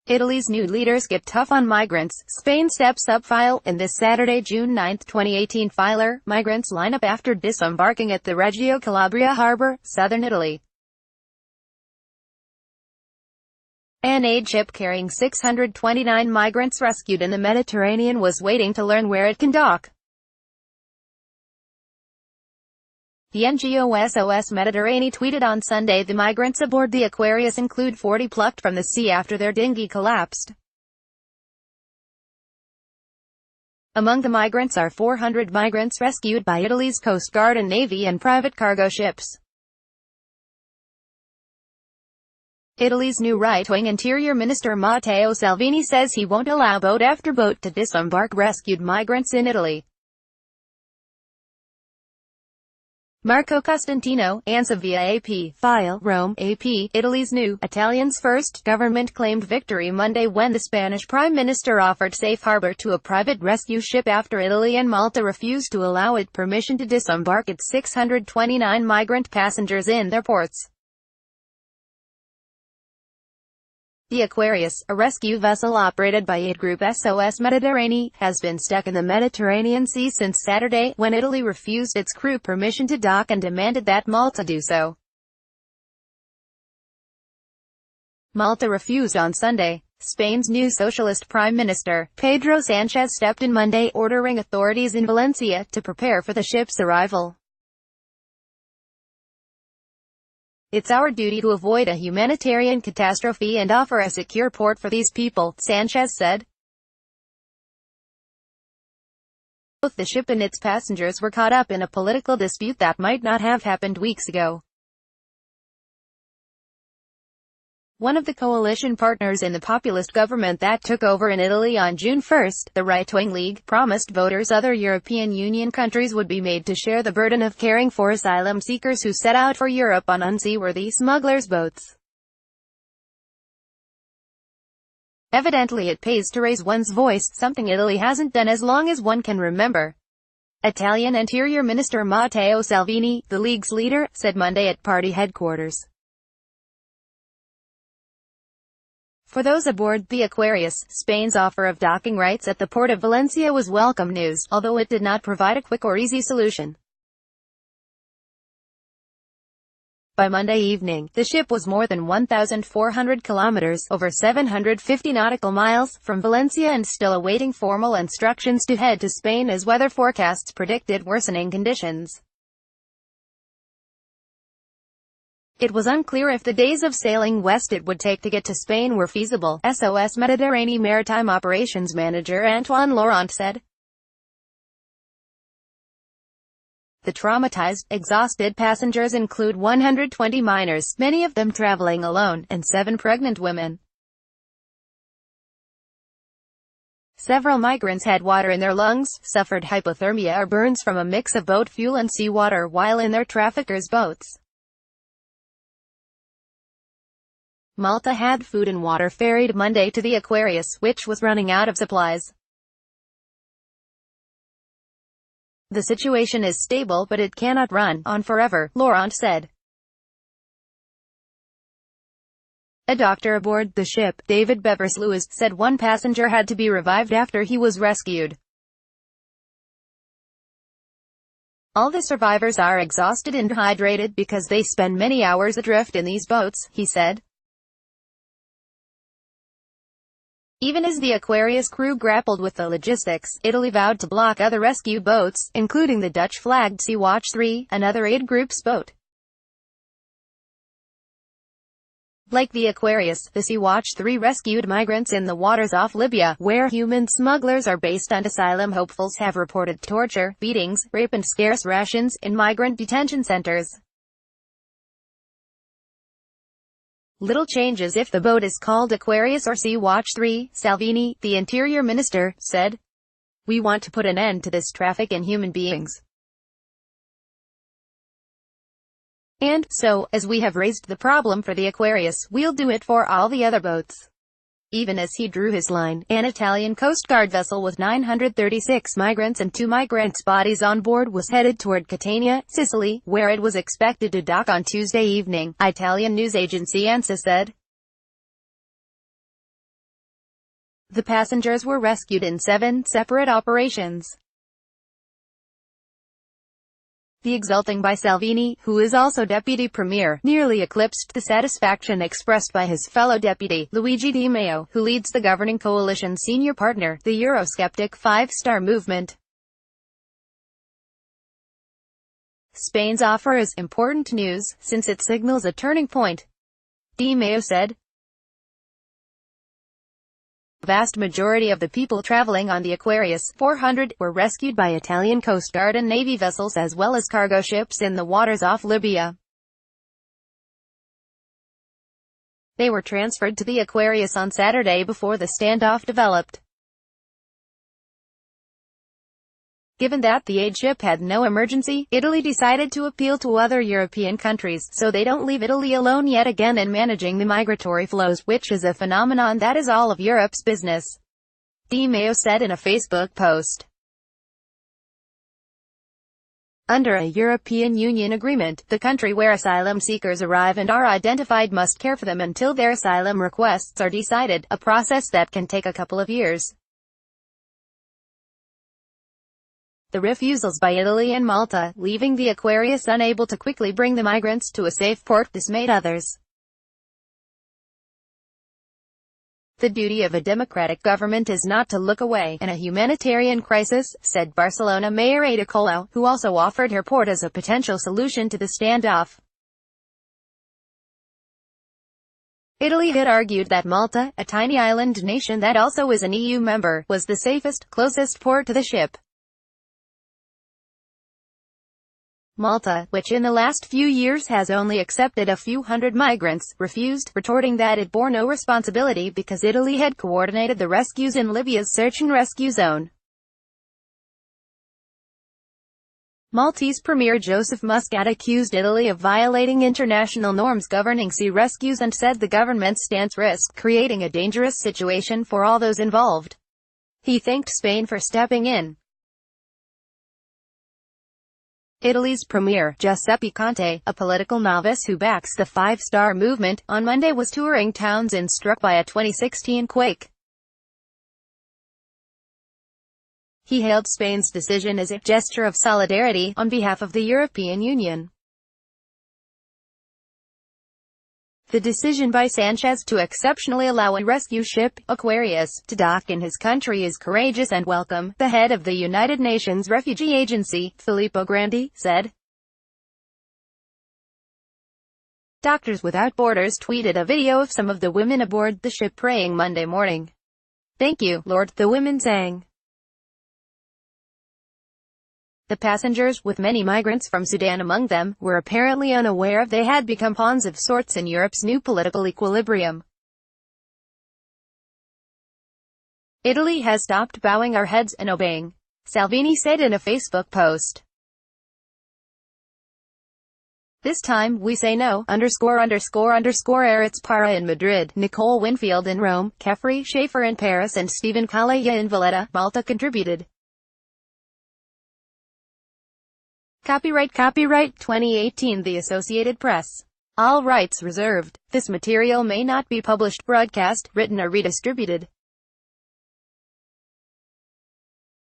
Italy's new leaders get tough on migrants. Spain steps up file in this Saturday, June 9, 2018 filer. Migrants line up after disembarking at the Reggio Calabria harbor, southern Italy. An aid ship carrying 629 migrants rescued in the Mediterranean was waiting to learn where it can dock. The NGO SOS Mediterranean tweeted on Sunday the migrants aboard the Aquarius include 40 plucked from the sea after their dinghy collapsed. Among the migrants are 400 migrants rescued by Italy's Coast Guard and Navy and private cargo ships. Italy's new right-wing Interior Minister Matteo Salvini says he won't allow boat after boat to disembark rescued migrants in Italy. Marco Costantino, ANSA via AP, file, Rome, AP, Italy's new, Italian's first, government claimed victory Monday when the Spanish Prime Minister offered safe harbor to a private rescue ship after Italy and Malta refused to allow it permission to disembark its 629 migrant passengers in their ports. The Aquarius, a rescue vessel operated by aid group SOS Mediterranean, has been stuck in the Mediterranean Sea since Saturday, when Italy refused its crew permission to dock and demanded that Malta do so. Malta refused on Sunday. Spain's new socialist prime minister, Pedro Sánchez, stepped in Monday, ordering authorities in Valencia to prepare for the ship's arrival. "It's our duty to avoid a humanitarian catastrophe and offer a secure port for these people," Sanchez said. Both the ship and its passengers were caught up in a political dispute that might not have happened weeks ago. One of the coalition partners in the populist government that took over in Italy on June 1, the right-wing League, promised voters other European Union countries would be made to share the burden of caring for asylum seekers who set out for Europe on unseaworthy smugglers' boats. Evidently it pays to raise one's voice, something Italy hasn't done as long as one can remember. Italian Interior Minister Matteo Salvini, the League's leader, said Monday at party headquarters. For those aboard the Aquarius, Spain's offer of docking rights at the port of Valencia was welcome news, although it did not provide a quick or easy solution. By Monday evening, the ship was more than 1,400 kilometers, over 750 nautical miles, from Valencia and still awaiting formal instructions to head to Spain as weather forecasts predicted worsening conditions. It was unclear if the days of sailing west it would take to get to Spain were feasible, SOS Mediterranean Maritime Operations Manager Antoine Laurent said. The traumatized, exhausted passengers include 120 minors, many of them traveling alone, and 7 pregnant women. Several migrants had water in their lungs, suffered hypothermia or burns from a mix of boat fuel and seawater while in their traffickers' boats. Malta had food and water ferried Monday to the Aquarius, which was running out of supplies. "The situation is stable but it cannot run on forever," Laurent said. A doctor aboard the ship, David Bevers-Lewis, said one passenger had to be revived after he was rescued. "All the survivors are exhausted and dehydrated because they spend many hours adrift in these boats," he said. Even as the Aquarius crew grappled with the logistics, Italy vowed to block other rescue boats, including the Dutch-flagged Sea-Watch 3, another aid group's boat. Like the Aquarius, the Sea-Watch 3 rescued migrants in the waters off Libya, where human smugglers are based, and asylum hopefuls have reported torture, beatings, rape and scarce rations in migrant detention centers. Little changes if the boat is called Aquarius or Sea-Watch 3, Salvini, the Interior Minister, said. "We want to put an end to this traffic in human beings. And, so, as we have raised the problem for the Aquarius, we'll do it for all the other boats." Even as he drew his line, an Italian Coast Guard vessel with 936 migrants and 2 migrants' bodies on board was headed toward Catania, Sicily, where it was expected to dock on Tuesday evening, Italian news agency ANSA said. The passengers were rescued in 7 separate operations. The exulting by Salvini, who is also deputy premier, nearly eclipsed the satisfaction expressed by his fellow deputy, Luigi Di Maio, who leads the governing coalition's senior partner, the Eurosceptic Five-Star Movement. Spain's offer is important news, since it signals a turning point, Di Maio said. The vast majority of the people traveling on the Aquarius 400 were rescued by Italian Coast Guard and Navy vessels as well as cargo ships in the waters off Libya. They were transferred to the Aquarius on Saturday before the standoff developed. Given that the aid ship had no emergency, Italy decided to appeal to other European countries, so they don't leave Italy alone yet again in managing the migratory flows, which is a phenomenon that is all of Europe's business, Di Maio said in a Facebook post. Under a European Union agreement, the country where asylum seekers arrive and are identified must care for them until their asylum requests are decided, a process that can take a couple of years. The refusals by Italy and Malta, leaving the Aquarius unable to quickly bring the migrants to a safe port, dismayed others. The duty of a democratic government is not to look away in a humanitarian crisis, said Barcelona Mayor Ada Colau, who also offered her port as a potential solution to the standoff. Italy had argued that Malta, a tiny island nation that also is an EU member, was the safest, closest port to the ship. Malta, which in the last few years has only accepted a few hundred migrants, refused, retorting that it bore no responsibility because Italy had coordinated the rescues in Libya's search and rescue zone. Maltese Premier Joseph Muscat accused Italy of violating international norms governing sea rescues and said the government's stance risked creating a dangerous situation for all those involved. He thanked Spain for stepping in. Italy's premier, Giuseppe Conte, a political novice who backs the Five-Star Movement, on Monday was touring towns struck by a 2016 quake. He hailed Spain's decision as a gesture of solidarity on behalf of the European Union. The decision by Sanchez to exceptionally allow a rescue ship, Aquarius, to dock in his country is courageous and welcome, the head of the United Nations Refugee Agency, Filippo Grandi, said. Doctors Without Borders tweeted a video of some of the women aboard the ship praying Monday morning. "Thank you, Lord," the women sang. The passengers, with many migrants from Sudan among them, were apparently unaware they had become pawns of sorts in Europe's new political equilibrium. Italy has stopped bowing our heads and obeying, Salvini said in a Facebook post. This time, we say no, Eretz Para in Madrid, Nicole Winfield in Rome, Kefri Schaefer in Paris and Stephen Calleja in Valletta, Malta contributed. Copyright 2018 The Associated Press. All rights reserved. This material may not be published, broadcast, written or redistributed.